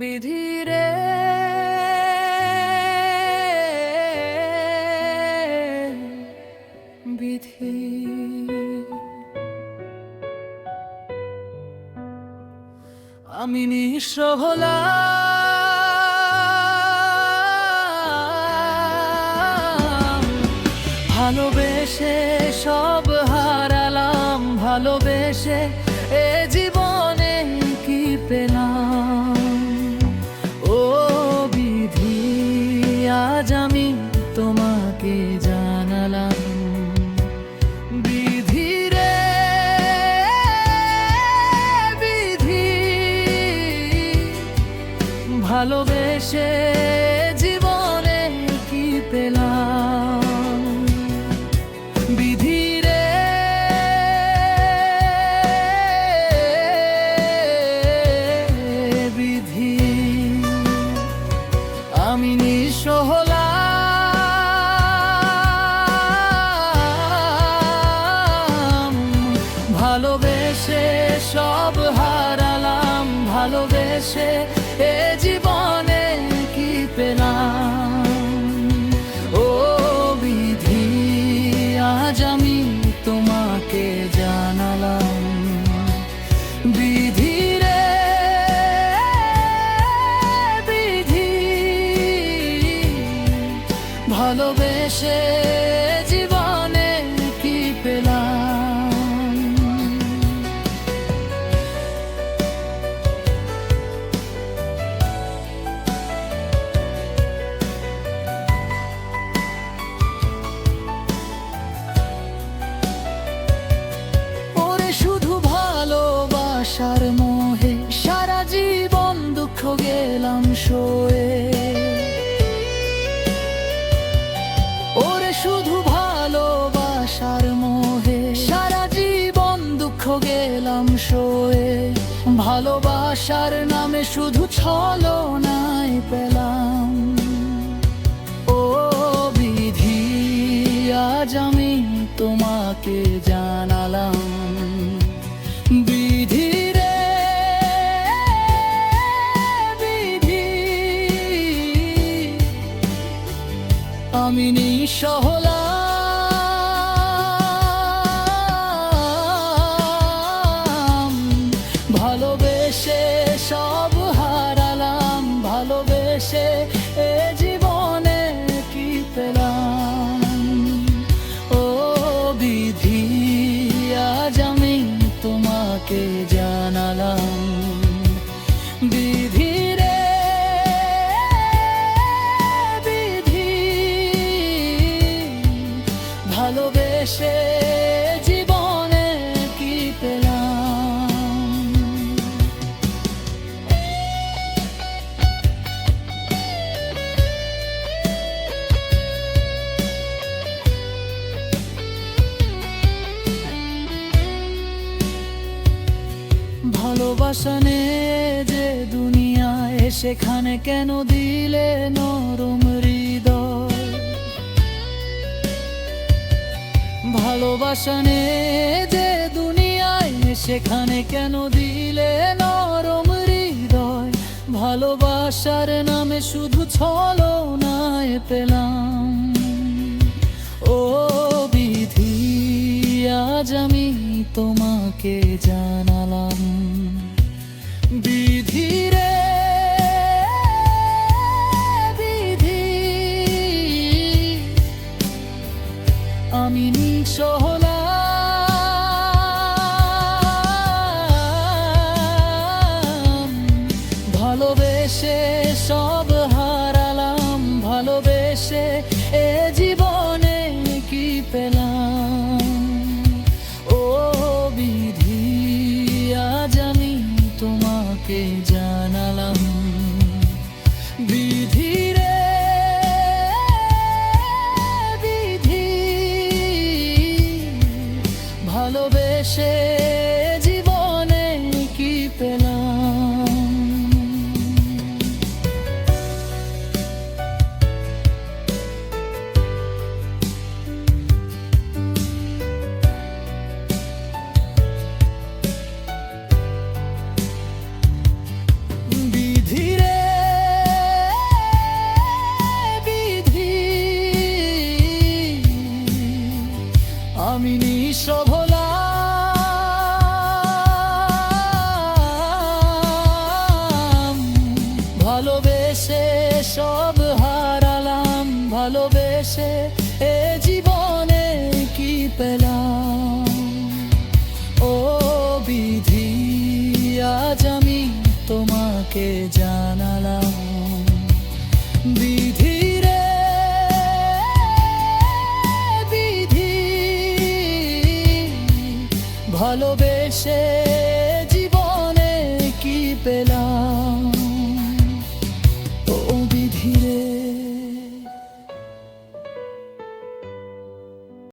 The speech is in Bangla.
বিধিরে বিধি আমি নিঃস্ব হলাম, ভালোবেসে সব হারালাম, ভালোবেসে এ জীবনে কি পেলাম। ও বিধি আজ আমি তোমাকে জানালাম, বিধি রে বিধি ভালোবেসে জীবনে কি পেলাম। বিধি রে বিধি আমি নিঃস্ব হলাম, ভালোবেসে সব হারালাম, ভালোবেসে এ জীবনে কি পেলাম। ও বিধি আজ আমি তোমাকে জানালাম, বিধি রে বিধি ভালোবেসে জীবনে কি পেলাম। ওরে শুধু ভালোবাসার মোহে সারা জীবন দুঃখ গেলাম সয়ে। ওরে শুধু ভালোবাসার মোহে সারা জীবন দুঃখ গেলাম সয়ে। ভালোবাসার নামে শুধু ছলনাই পেলাম। ও বিধি আজ আমি তোমাকে জানালাম, বিধি রে বিধি আমি নিঃস্ব হলাম, ভালোবেসে সব হারালাম, ভালোবেসে এ জীবনে কি পেলাম। ও বিধি আজ আমি তোমাকে জানালাম, বিধি রে বিধি ভালোবেসে জীবনে কি পেলাম। ভালোবাসা নে যে দুনিয়ায়, সেখানে কেন দিলে নরম হৃদয়। ভালোবাসা নে যে দুনিয়ায়, সেখানে কেন দিলে নরম হৃদয়। ভালোবাসার নামে শুধু ছলনায় পেলাম। ও বিধি আজ আমি তোমাকে জানালাম, বিধি রে বিধি আমি নিঃস্ব হলাম, ভালোবেসে সব হারালাম, ভালোবেসে এ জীবনে কি পেলাম। ও বিধি আজ তোমাকে জানালাম। বিধি রে বিধি, ভালোবেসে